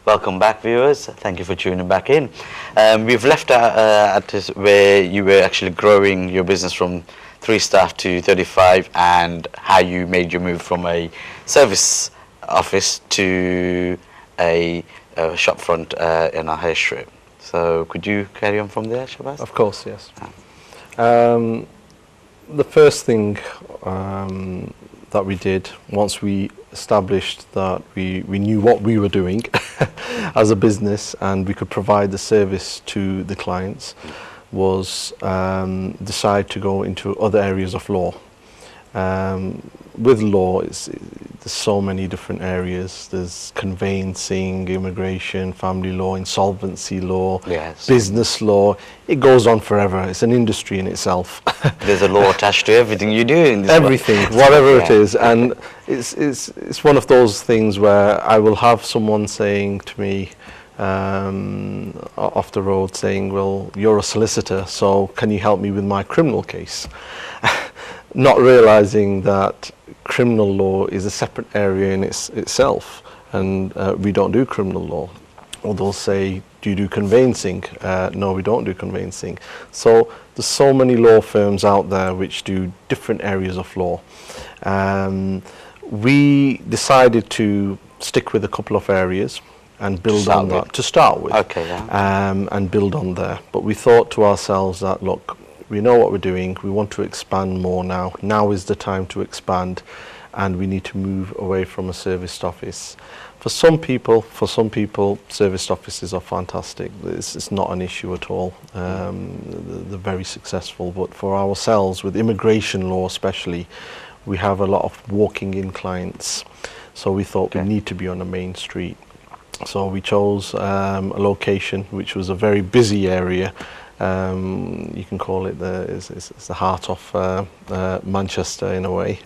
Welcome back, viewers. Thank you for tuning back in. We've left at this where you were actually growing your business from 3 staff to 35, and how you made your move from a service office to a shopfront in a high street. So could you carry on from there, Shabazz? Of course, yes. The first thing that we did, once we established that we knew what we were doing as a business and we could provide the service to the clients, was decide to go into other areas of law. With law, there's so many different areas. There's conveyancing, immigration, family law, insolvency law, Yes. business law. It goes on forever. It's an industry in itself. There's a law attached to everything you do in this Everything, whatever it is. And it's one of those things where I will have someone saying to me off the road, saying, well, you're a solicitor, so can you help me with my criminal case? Not realizing that criminal law is a separate area in itself, and we don't do criminal law. Or they'll say, do you do conveyancing? No, we don't do conveyancing. So there's so many law firms out there which do different areas of law. We decided to stick with a couple of areas and build on that to start with. Okay, yeah. And build on there. But we thought to ourselves that, look, we know what we're doing, we want to expand more now. Now is the time to expand, and we need to move away from a serviced office. For some people, serviced offices are fantastic. It's not an issue at all. They're very successful. But for ourselves, with immigration law especially, we have a lot of walking-in clients. So we thought we need to be on a main street. So we chose a location which was a very busy area. You can call it it's the heart of Manchester in a way.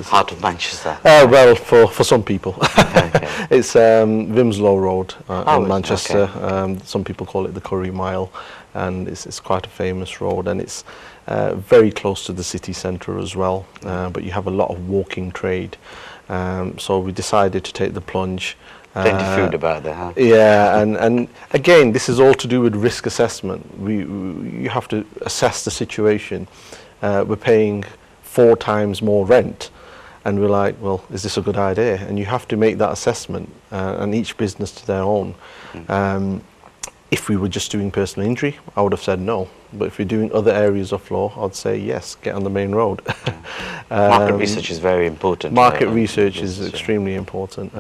Heart of Manchester. Well, for some people. Okay. It's Vimslow Road in Manchester. Okay. Some people call it the Curry Mile, and it's quite a famous road, and it's very close to the city centre as well. But you have a lot of walking trade. So we decided to take the plunge. Plenty food about there, huh? Yeah, and again, this is all to do with risk assessment. You have to assess the situation. We're paying 4 times more rent, and we're like, well, is this a good idea? And you have to make that assessment, and each business to their own. If we were just doing personal injury, I would have said no. But if you're doing other areas of law, I'd say yes, get on the main road. Market research is very important. Market research is extremely important.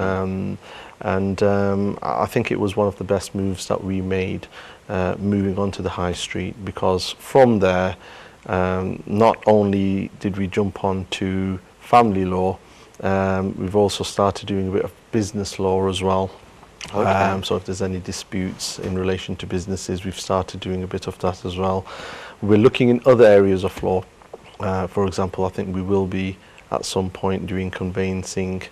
And I think it was one of the best moves that we made, moving on to the high street, because from there, not only did we jump on to family law, we've also started doing a bit of business law as well. Okay. So if there's any disputes in relation to businesses, we've started doing a bit of that as well. We're looking in other areas of law. For example, I think we will be at some point doing conveyancing,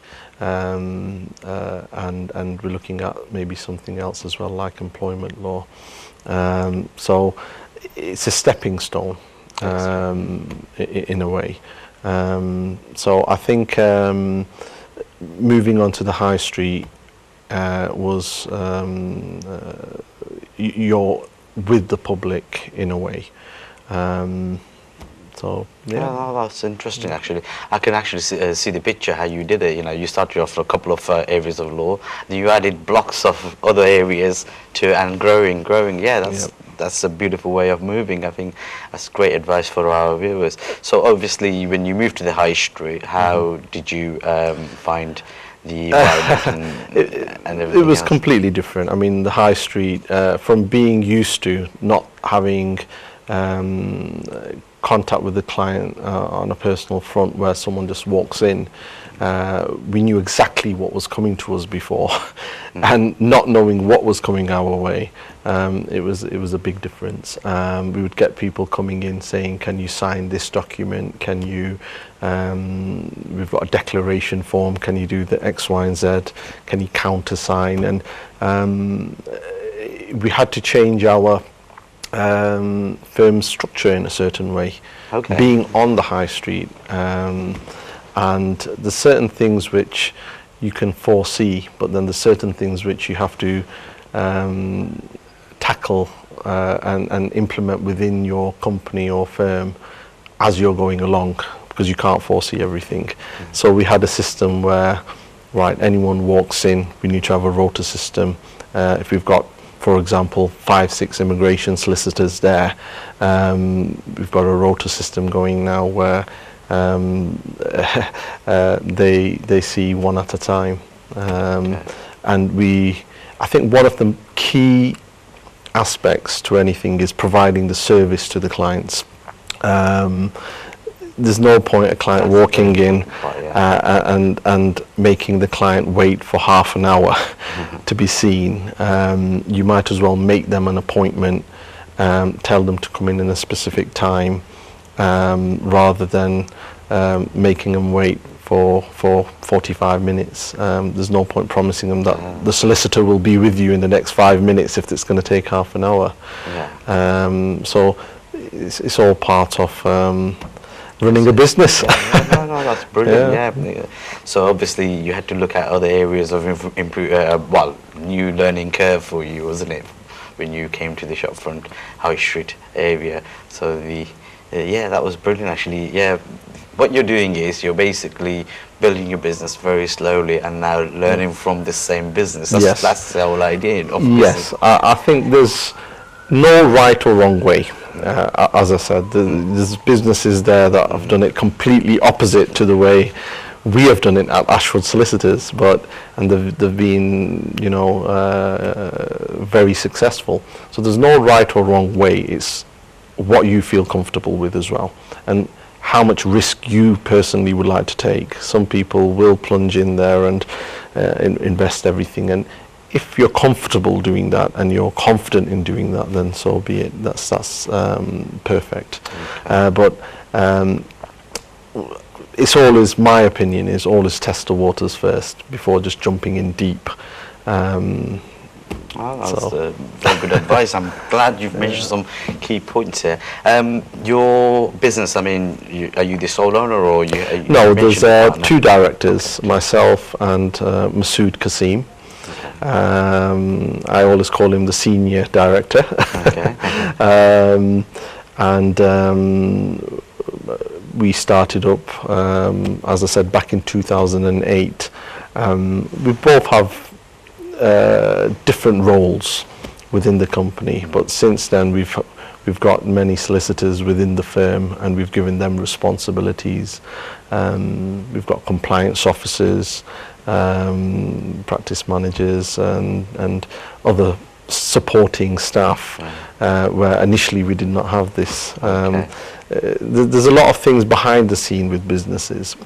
and we're looking at maybe something else as well, like employment law. So it's a stepping stone in a way. So I think moving on to the high street was you're with the public in a way. So yeah, that's interesting. Actually, I can actually see the picture how you did it. You know, you started off with a couple of areas of law, then you added blocks of other areas to, and growing. Yeah, that's a beautiful way of moving. I think that's great advice for our viewers. So obviously, when you moved to the high street, how did you find the environment and everything? It was else? completely different. I mean, the high street, from being used to not having contact with the client on a personal front, where someone just walks in, we knew exactly what was coming to us before, and not knowing what was coming our way, it was a big difference. We would get people coming in saying, can you sign this document, can you we've got a declaration form, can you do the X, Y and Z, can you countersign? And we had to change our firm structure in a certain way, being on the high street, and there's certain things which you can foresee, but then there's certain things which you have to tackle and implement within your company or firm as you're going along, because you can't foresee everything. So we had a system where, right, anyone walks in, we need to have a rota system. If we've got, for example, 5-6 immigration solicitors there, we've got a rota system going now where they see one at a time. And I think one of the key aspects to anything is providing the service to the clients. There's no point a client walking in and making the client wait for half an hour to be seen. You might as well make them an appointment, tell them to come in a specific time, rather than making them wait for 45 minutes. There's no point promising them that the solicitor will be with you in the next 5 minutes if it's going to take half an hour. So it's all part of running a business. No, that's brilliant. Yeah. So obviously you had to look at other areas of new learning curve for you, wasn't it, when you came to the Shopfront High Street area? So that was brilliant actually. Yeah, what you're doing is you're basically building your business very slowly and now learning from the same business. That's the whole idea of business. Yes, I think there's no right or wrong way. As I said, there's businesses there that have done it completely opposite to the way we have done it at Ashford Solicitors, and they've been, very successful. So there's no right or wrong way. It's what you feel comfortable with as well, and how much risk you personally would like to take. Some people will plunge in there and invest everything, and if you're comfortable doing that and you're confident in doing that, then so be it. That's perfect. But it's always, my opinion is always test the waters first before just jumping in deep. That's very good advice. I'm glad you've mentioned some key points here. Your business, I mean, are you the sole owner, or No, there's two directors, myself and Masood Kasim. I always call him the senior director. We started up, as I said, back in 2008. We both have different roles within the company, but since then we've got many solicitors within the firm, and we've given them responsibilities. We've got compliance officers, practice managers, and other supporting staff, where initially we did not have this. There's a lot of things behind the scene with businesses.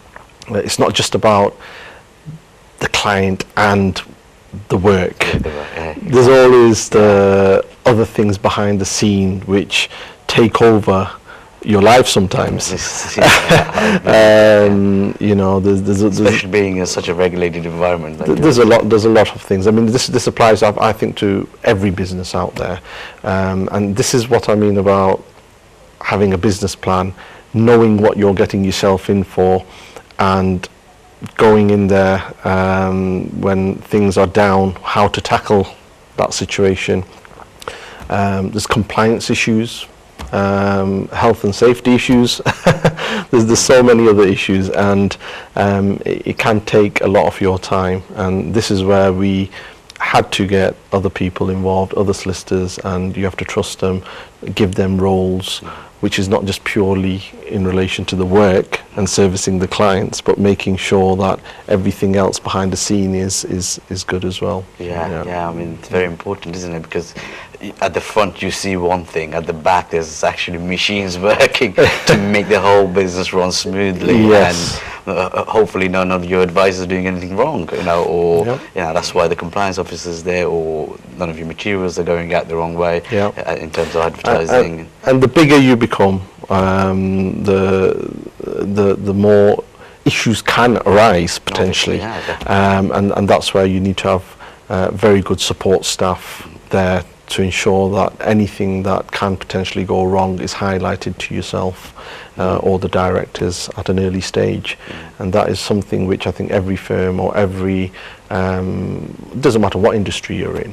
It's not just about the client and the work. There's always the other things behind the scene which take over your life sometimes. Especially being in such a regulated environment. There's a lot of things. I mean, this applies, I think, to every business out there, and this is what I mean about having a business plan, knowing what you're getting yourself in for, and going in there when things are down, how to tackle that situation. There's compliance issues, health and safety issues. there's so many other issues, and it can take a lot of your time, and this is where we had to get other people involved, other solicitors, and you have to trust them, give them roles, which is not just purely in relation to the work and servicing the clients, but making sure that everything else behind the scene is good as well. I mean, it's very important, isn't it? Because at the front you see one thing, at the back there's actually machines working to make the whole business run smoothly. And hopefully none of your advisors are doing anything wrong, or that's why the compliance officer is there, or none of your materials are going out the wrong way in terms of advertising. And the bigger you become, the more issues can arise potentially, and that's where you need to have very good support staff there to ensure that anything that can potentially go wrong is highlighted to yourself or the directors at an early stage. And that is something which I think every firm or every, doesn't matter what industry you're in,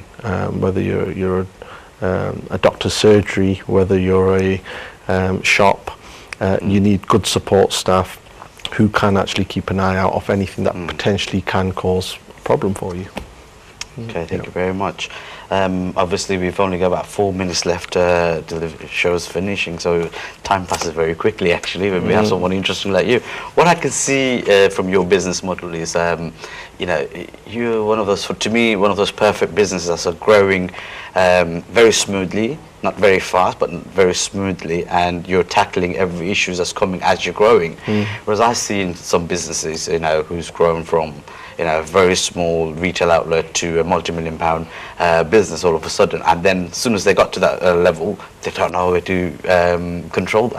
whether you're a doctor's surgery, whether you're a shop, you need good support staff who can actually keep an eye out of anything that potentially can cause a problem for you. Okay, thank you very much. Obviously, we've only got about 4 minutes left till the show's finishing, so time passes very quickly, actually, when we have someone interesting like you. What I can see from your business model is, you know, you're one of those, to me, one of those perfect businesses that's growing very smoothly, not very fast, but very smoothly, and you're tackling every issue that's coming as you're growing. Whereas I see in some businesses, you know, who's grown from, you know, a very small retail outlet to a multi-million-pound business all of a sudden, and then as soon as they got to that level, they don't know how to control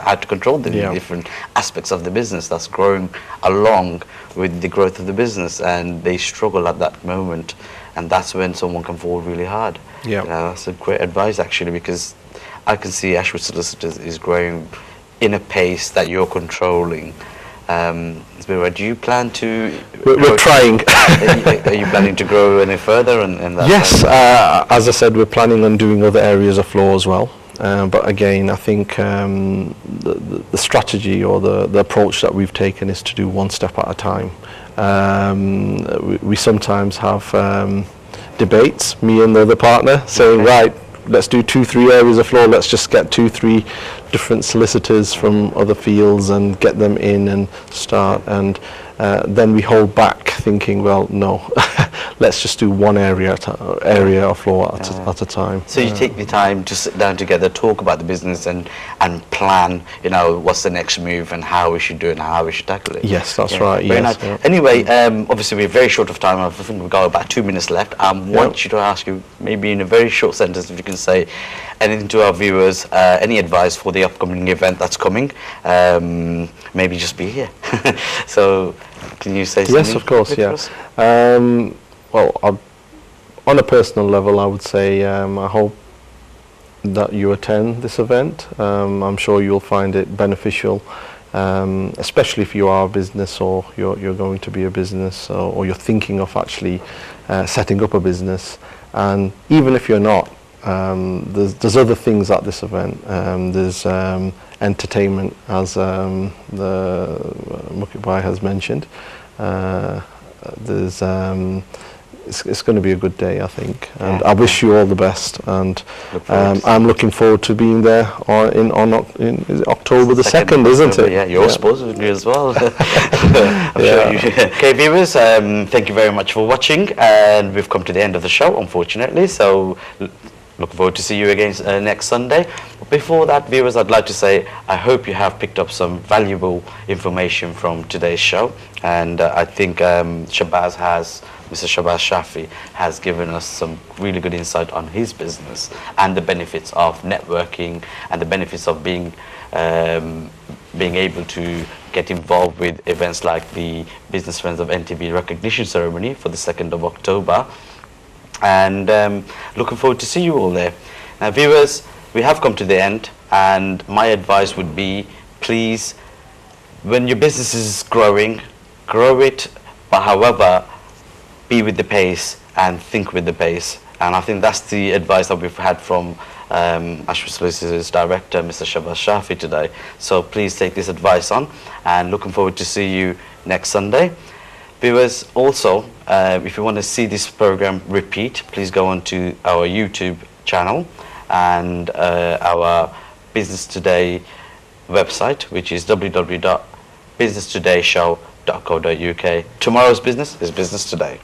the different aspects of the business that's growing along with the growth of the business, and they struggle at that moment, and that's when someone can fall really hard. Yeah, you know, that's a great advice, actually, because I can see Ashwood Solicitors is growing in a pace that you're controlling. Do you plan to? We're trying. Are you planning to grow any further? In that yes, as I said, we're planning on doing other areas of law as well. But again, I think the strategy or the approach that we've taken is to do one step at a time. We sometimes have debates, me and the other partner, saying, right, let's do 2-3 areas of law, let's just get 2-3 different solicitors from other fields and get them in and start, and then we hold back thinking, well, no, let's just do one area of law at a time. So you take the time to sit down together, talk about the business, and plan, you know, what's the next move and how we should do it and how we should tackle it. Yes, that's right. Very yes, nice. yeah. Anyway, obviously we're very short of time. I think we've got about 2 minutes left. I want you to ask you, maybe in a very short sentence, if you can say anything to our viewers, any advice for the upcoming event that's coming. Maybe just be here. So can you say something? Yes, of course, yeah. Well, on a personal level, I would say I hope that you attend this event. I'm sure you'll find it beneficial, especially if you are a business or you're going to be a business, or you're thinking of actually setting up a business. And even if you're not, there's other things at this event. There's entertainment, as the Mukit Miah has mentioned. There's it's going to be a good day, I think, and I wish you all the best. And I'm looking forward to being there in October the 2nd, isn't it? Yeah, you're supposed to be as well. I'm sure you. Okay, viewers, thank you very much for watching, and we've come to the end of the show, unfortunately. So look forward to see you again next Sunday. But before that, viewers, I'd like to say I hope you have picked up some valuable information from today's show, and I think Mr. Shabazz Shafi has given us some really good insight on his business and the benefits of networking and the benefits of being able to get involved with events like the Business Friends of NTB recognition ceremony for the 2nd of October. And looking forward to see you all there. Now, viewers, we have come to the end, and my advice would be, please, when your business is growing, grow it, but however, be with the pace and think with the pace. And I think that's the advice that we've had from Ashwood Solicitors Director, Mr. Shabazz Shafi, today. So please take this advice on, and looking forward to see you next Sunday. Viewers, also, if you want to see this program repeat, please go on to our YouTube channel and our Business Today website, which is www.businesstodayshow.co.uk. Tomorrow's business is Business Today.